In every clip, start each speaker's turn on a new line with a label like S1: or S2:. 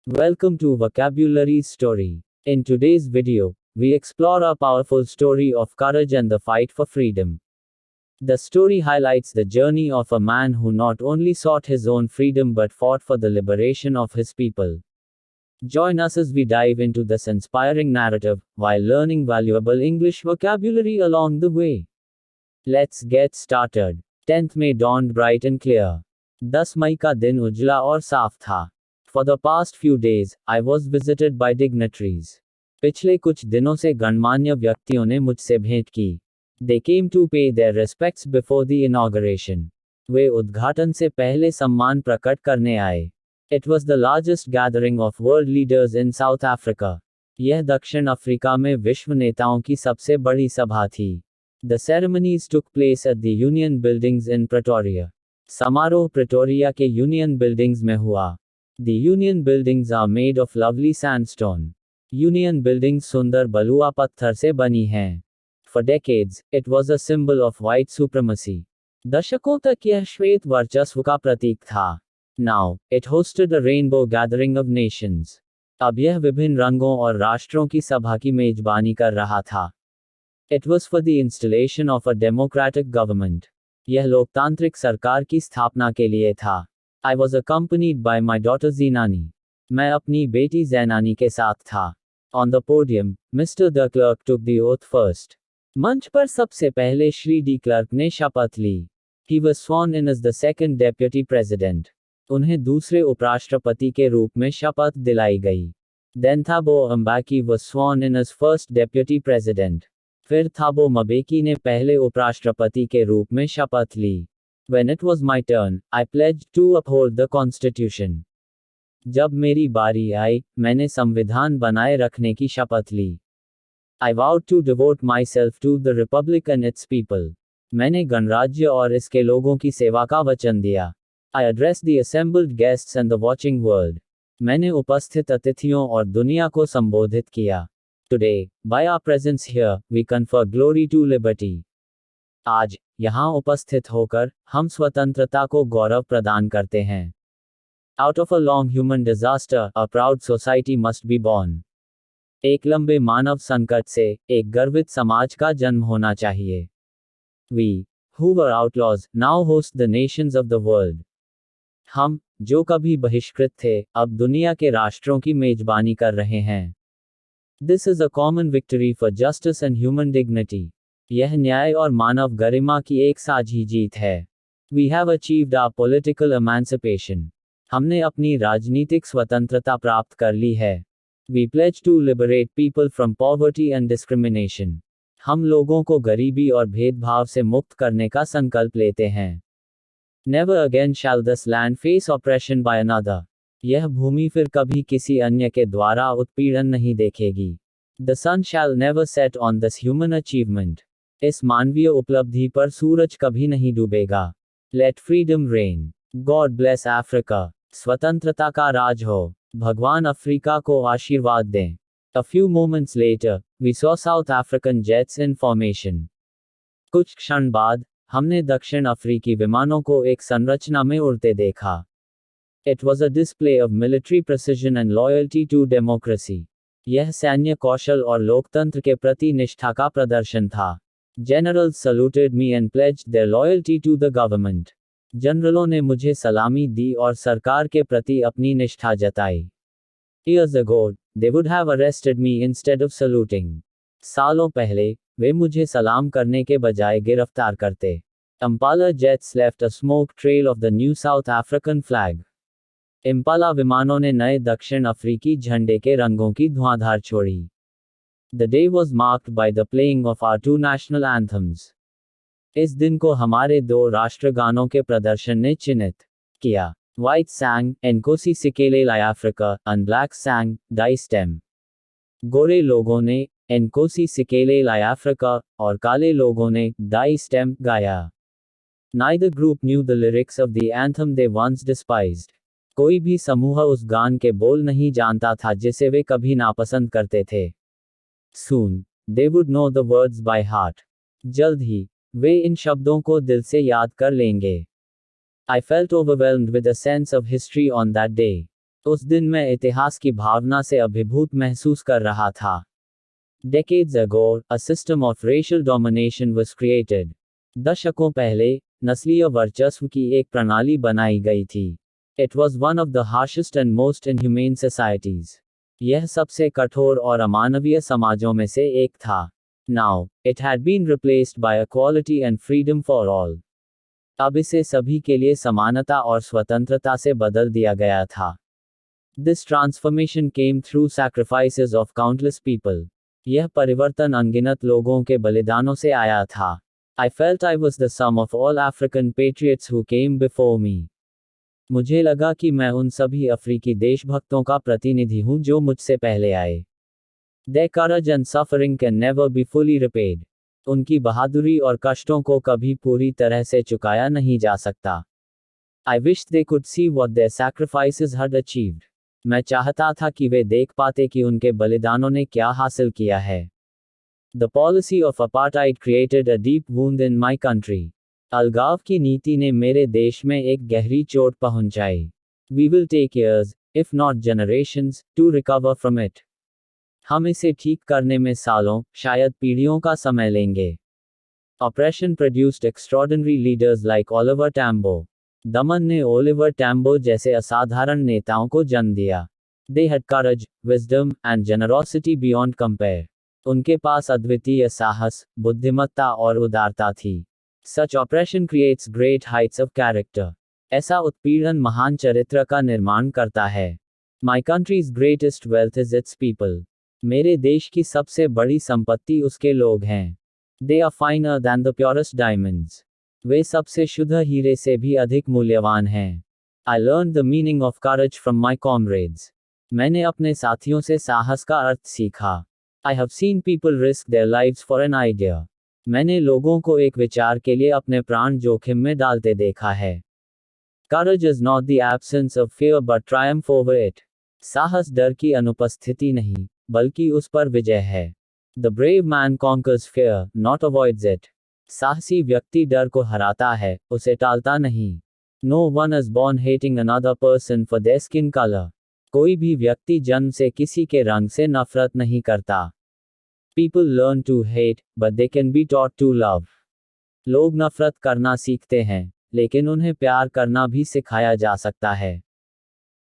S1: Welcome to Vocabulary Story. In today's video, we explore a powerful story of courage and the fight for freedom. The story highlights the journey of a man who not only sought his own freedom but fought for the liberation of his people. Join us as we dive into this inspiring narrative, while learning valuable English vocabulary along the way. Let's get started. 10th May dawned bright and clear. 10 मई का दिन उजला और साफ था. For the past few days, I was visited by dignitaries. पिछले कुछ दिनों से गणमान्य व्यक्तियों ने मुझसे भेंट की. They came to pay their respects before the inauguration. वे उद्घाटन से पहले सम्मान प्रकट करने आए. It was the largest gathering of world leaders in South Africa. यह दक्षिण अफ्रीका में विश्व नेताओं की सबसे बड़ी सभा थी. The ceremonies took place at the Union Buildings in Pretoria. समारोह प्रिटोरिया के यूनियन बिल्डिंग्स में हुआ. The Union Buildings are made of lovely sandstone. Union Buildings सुंदर बलुआ पत्थर से बनी हैं. For decades, it was a symbol of white supremacy. दशकों तक यह श्वेत वर्चस्व का प्रतीक था. Now, it hosted a rainbow gathering of nations. अब यह विभिन्न रंगों और राष्ट्रों की सभा की मेजबानी कर रहा था. It was for the installation of a democratic government. यह लोकतांत्रिक सरकार की स्थापना के लिए था. I was accompanied by my daughter Zinani. मैं अपनी बेटी जैनानी के साथ था. On the podium, Mr. De Klerk took the oath first. मंच पर सबसे पहले श्री डी क्लर्क ने शपथ ली. He was sworn in as the second deputy president. उन्हें दूसरे उपराष्ट्रपति के रूप में शपथ दिलाई गई. Then Thabo Mbeki was sworn in as first deputy president. फिर थाबो मबेकी ने पहले उपराष्ट्रपति के रूप में शपथ ली. When it was my turn, I pledged to uphold the Constitution. जब मेरी बारी आई, मैंने संविधान बनाए रखने की शपथ ली. I vowed to devote myself to the Republic and its people. मैंने गणराज्य और इसके लोगों की सेवा का वचन दिया. I addressed the assembled guests and the watching world. मैंने उपस्थित अतिथियों और दुनिया को संबोधित किया. Today, by our presence here, we confer glory to liberty. आज, यहाँ उपस्थित होकर, हम स्वतंत्रता को गौरव प्रदान करते हैं. Out of a long human disaster, a proud society must be born. एक लंबे मानव संकट से, एक गर्वित समाज का जन्म होना चाहिए. We, who were outlaws, now host the nations of the world. हम, जो कभी बहिष्कृत थे, अब दुनिया के राष्ट्रों की मेजबानी कर रहे हैं. This is a common victory for justice and human dignity. यह न्याय और मानव गरिमा की एक साझी जीत है. We have achieved our political emancipation. हमने अपनी राजनीतिक स्वतंत्रता प्राप्त कर ली है. We pledge to liberate people from poverty and discrimination. हम लोगों को गरीबी और भेदभाव से मुक्त करने का संकल्प लेते हैं. Never again shall this land face oppression by another. यह भूमि फिर कभी किसी अन्य के द्वारा उत्पीड़न नहीं देखेगी. The sun shall never set on this human achievement. इस मानवीय उपलब्धि पर सूरज कभी नहीं डूबेगा. Let freedom reign. God bless Africa. स्वतंत्रता का राज हो. भगवान अफ्रीका को आशीर्वाद दें. A few moments later, we saw South African jets in formation. कुछ क्षण बाद, हमने दक्षिण अफ्रीकी विमानों को एक संरचना में उड़ते देखा. It was a display of military precision and loyalty to democracy. यह सैन्य कौशल और लोकतंत्र के प्रति निष्ठा का प्रदर्शन था. Generals saluted me and pledged their loyalty to the government. जनरलों ने मुझे सलामी दी और सरकार के प्रति अपनी निष्ठा जताई. Years ago, they would have arrested me instead of saluting. सालों पहले, वे मुझे सलाम करने के बजाय गिरफ्तार करते. Impala jets left a smoke trail of the new South African flag. Impala विमानों ने नए दक्षिण अफ्रीकी झंडे के रंगों की धुआंधार छोड़ी. The day was marked by the playing of our two national anthems. इस दिन को हमारे दो राष्ट्रगानों के प्रदर्शन ने चिन्हित किया. White sang, Nkosi Sikelel Africa, and Black sang, Die Stem. गोरे लोगों ने, Nkosi Sikelel Africa, और काले लोगों ने, Die Stem, गाया. Neither group knew the lyrics of the anthem they once despised. कोई भी समूह उस गान के बोल नहीं जानता था जिसे वे कभी नापसंद करते थे. Soon, they would know the words by heart. जल्द ही, वे इन शब्दों को दिल से याद कर लेंगे. I felt overwhelmed with a sense of history on that day. उस दिन मैं इतिहास की भावना से अभिभूत महसूस कर रहा था। Decades ago, a system of racial domination was created. दशकों पहले, नस्लीय वर्चस्व की एक प्रणाली बनाई गई थी। It was one of the harshest and most inhumane societies. यह सबसे कठोर और अमानवीय समाजों में से एक था। Now, it had been replaced by equality and freedom for all. अब इसे सभी के लिए समानता और स्वतंत्रता से बदल दिया गया था। This transformation came through sacrifices of countless people. यह परिवर्तन अनगिनत लोगों के बलिदानों से आया था। I felt I was the sum of all African patriots who came before me. मुझे लगा कि मैं उन सभी अफ्रीकी देशभक्तों का प्रतिनिधि हूं जो मुझसे पहले आए। Their courage and suffering can never be fully repaid. उनकी बहादुरी और कष्टों को कभी पूरी तरह से चुकाया नहीं जा सकता। I wished they could see what their sacrifices had achieved. मैं चाहता था कि वे देख पाते कि उनके बलिदानों ने क्या हासिल किया है। The policy of apartheid created a deep wound in my country. अलगाव की नीति ने मेरे देश में एक गहरी चोट पहुंचाई। We will take years, if not generations, to recover from it. हम इसे ठीक करने में सालों, शायद पीढ़ियों का समय लेंगे। Oppression produced extraordinary leaders like Oliver Tambo. दमन ने ओलिवर टैम्बो जैसे असाधारण नेताओं को जन्म दिया। They had courage, wisdom, and generosity beyond compare. उनके पास अद्वितीय साहस, बुद्धिमत्ता और उदारता थी। Such oppression creates great heights of character. ऐसा उत्पीड़न महान चरित्र का निर्माण करता है। My country's greatest wealth is its people. मेरे देश की सबसे बड़ी संपत्ति उसके लोग हैं। They are finer than the purest diamonds. वे सबसे शुद्ध हीरे से भी अधिक मूल्यवान हैं। I learned the meaning of courage from my comrades. मैंने अपने साथियों से साहस का अर्थ सीखा। I have seen people risk their lives for an idea. मैंने लोगों को एक विचार के लिए अपने प्राण जोखिम में डालते देखा है। Courage is not the absence of fear but triumph over it. साहस डर की अनुपस्थिति नहीं, बल्कि उस पर विजय है। The brave man conquers fear, not avoids it. साहसी व्यक्ति डर को हराता है, उसे टालता नहीं। No one is born hating another person for their skin color. कोई भी व्यक्ति जन्म से किसी के रंग से नफरत नहीं करता। People learn to hate, but they can be taught to love. लोग नफरत करना सीखते हैं, लेकिन उन्हें प्यार करना भी सिखाया जा सकता है।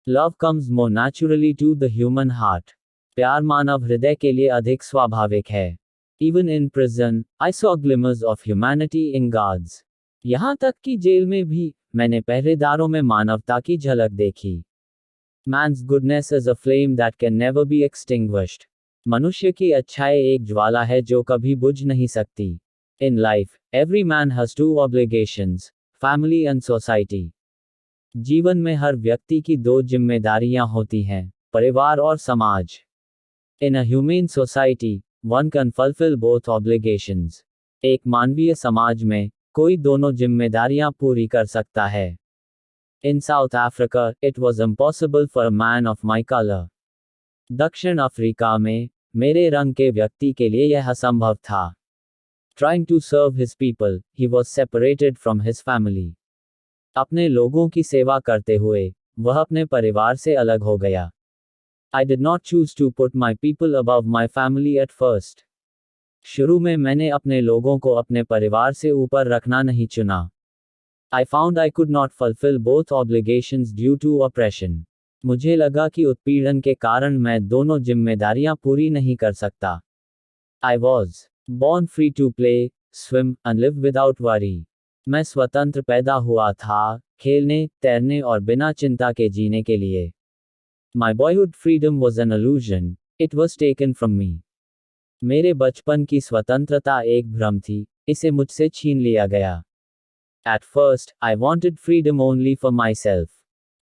S1: Love comes more naturally to the human heart. प्यार मानव हृदय के लिए अधिक स्वाभाविक है। Even in prison, I saw glimmers of humanity in guards. यहाँ तक कि जेल में भी, मैंने पहरेदारों में मानवता की झलक देखी। Man's goodness is a flame that can never be extinguished. मनुष्य की अच्छाई एक ज्वाला है जो कभी बुझ नहीं सकती। In life, every man has two obligations, family and society. जीवन में हर व्यक्ति की दो जिम्मेदारियां होती हैं, परिवार और समाज। In a humane society, one can fulfill both obligations. एक मानवीय समाज में, कोई दोनों जिम्मेदारियां पूरी कर सकता है। In South Africa, it was impossible for a man of my color. दक्षिण अफ्रीका में, मेरे रंग के व्यक्ति के लिए यह असंभव था। Trying to serve his people, he was separated from his family. अपने लोगों की सेवा करते हुए, वह अपने परिवार से अलग हो गया। I did not choose to put my people above my family at first. शुरू में मैंने अपने लोगों को अपने परिवार से ऊपर रखना नहीं चुना। I found I could not fulfill both obligations due to oppression. मुझे लगा कि उत्पीड़न के कारण मैं दोनों जिम्मेदारियां पूरी नहीं कर सकता। I was born free to play, swim, and live without worry. मैं स्वतंत्र पैदा हुआ था, खेलने, तैरने और बिना चिंता के जीने के लिए। My boyhood freedom was an illusion, it was taken from me. मेरे बचपन की स्वतंत्रता एक भ्रम थी, इसे मुझसे छीन लिया गया। At first, I wanted freedom only for myself.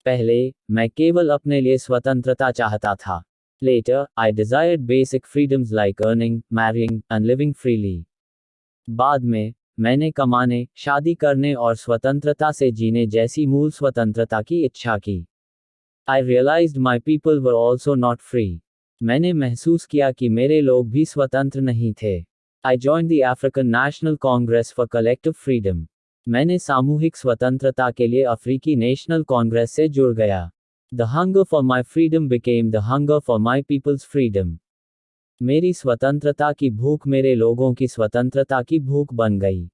S1: पहले, मैं केवल अपने लिए स्वतंत्रता चाहता था। Later, I desired basic freedoms like earning, marrying, and living freely. बाद में, मैंने कमाने, शादी करने और स्वतंत्रता से जीने जैसी मूल स्वतंत्रता की इच्छा की। I realized my people were also not free. मैंने महसूस किया कि मेरे लोग भी स्वतंत्र नहीं थे। I joined the African National Congress for Collective Freedom. मैंने सामूहिक स्वतंत्रता के लिए अफ्रीकी नेशनल कांग्रेस से जुड़ गया। The hunger for my freedom became the hunger for my people's freedom. मेरी स्वतंत्रता की भूख मेरे लोगों की स्वतंत्रता की भूख बन गई.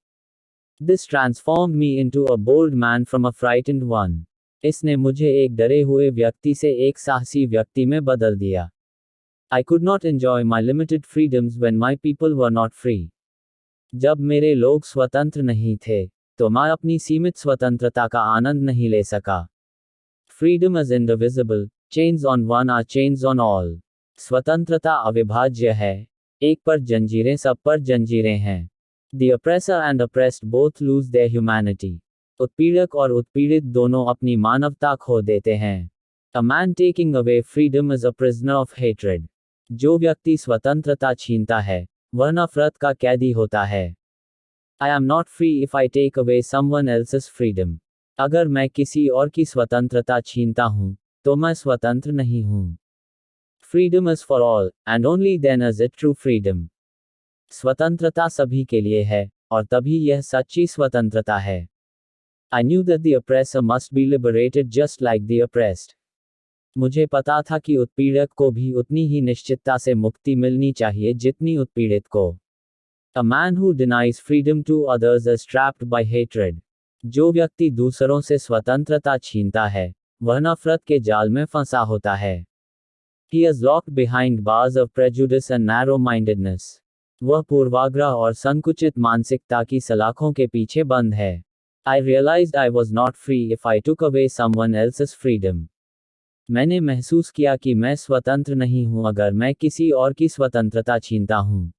S1: This transformed me into a bold man from a frightened one. इसने मुझे एक डरे हुए व्यक्ति से एक साहसी व्यक्ति में बदल दिया. I could not enjoy my limited freedoms when my people were not free. जब मेरे लोग स्वतंत्र नहीं थे, तो मैं अपनी सीमित स्वतंत्रता का आनंद नहीं ले सका. Freedom is indivisible, chains on one are chains on all. स्वतंत्रता अविभाज्य है, एक पर जंजीरें सब पर जंजीरें हैं. The oppressor and oppressed both lose their humanity. उत्पीड़क और उत्पीड़ित दोनों अपनी मानवता खो देते हैं. A man taking away freedom is a prisoner of hatred. जो व्यक्ति स्वतंत्रता छीनता है, वह नफरत का कैदी होता है. I am not free if I take away someone else's freedom. अगर मैं किसी और की स्वतंत्रता छीनता हूं, तो मैं स्वतंत्र नहीं हूं. Freedom is for all, and only then is it true freedom. स्वतंत्रता सभी के लिए है, और तभी यह सच्ची स्वतंत्रता है. I knew that the oppressor must be liberated just like the oppressed. मुझे पता था कि उत्पीड़क को भी उतनी ही निश्चितता से मुक्ति मिलनी चाहिए जितनी उत्पीड़ित को. A man who denies freedom to others is trapped by hatred. जो व्यक्ति दूसरों से स्वतंत्रता छीनता है, वह नफरत के जाल में फंसा होता है. He is locked behind bars of prejudice and narrow-mindedness. वह पूर्वाग्रह और संकुचित मानसिकता की सलाखों के पीछे बंद है. I realized I was not free if I took away someone else's freedom. मैंने महसूस किया कि मैं स्वतंत्र नहीं हूं अगर मैं किसी और की स्वतंत्रता छीनता हूं.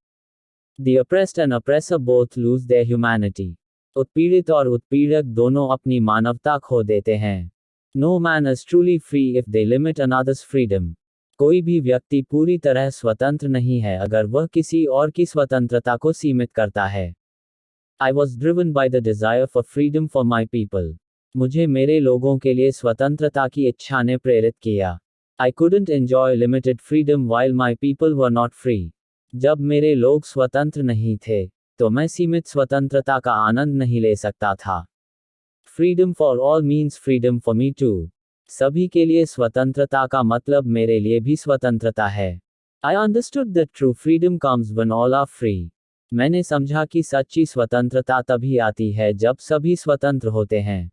S1: The oppressed and oppressor both lose their humanity. उत्पीड़ित और उत्पीड़क दोनों अपनी मानवता खो देते हैं. No man is truly free if they limit another's freedom. कोई भी व्यक्ति पूरी तरह स्वतंत्र नहीं है अगर वह किसी और की स्वतंत्रता को सीमित करता है. I was driven by the desire for freedom for my people. मुझे मेरे लोगों के लिए स्वतंत्रता की इच्छा ने प्रेरित किया. I couldn't enjoy limited freedom while my people were not free. जब मेरे लोग स्वतंत्र नहीं थे, तो मैं सीमित स्वतंत्रता का आनंद नहीं ले सकता था. Freedom for all means freedom for me too. सभी के लिए स्वतंत्रता का मतलब मेरे लिए भी स्वतंत्रता है. I understood that true freedom comes when all are free. मैंने समझा कि सच्ची स्वतंत्रता तभी आती है जब सभी स्वतंत्र होते हैं.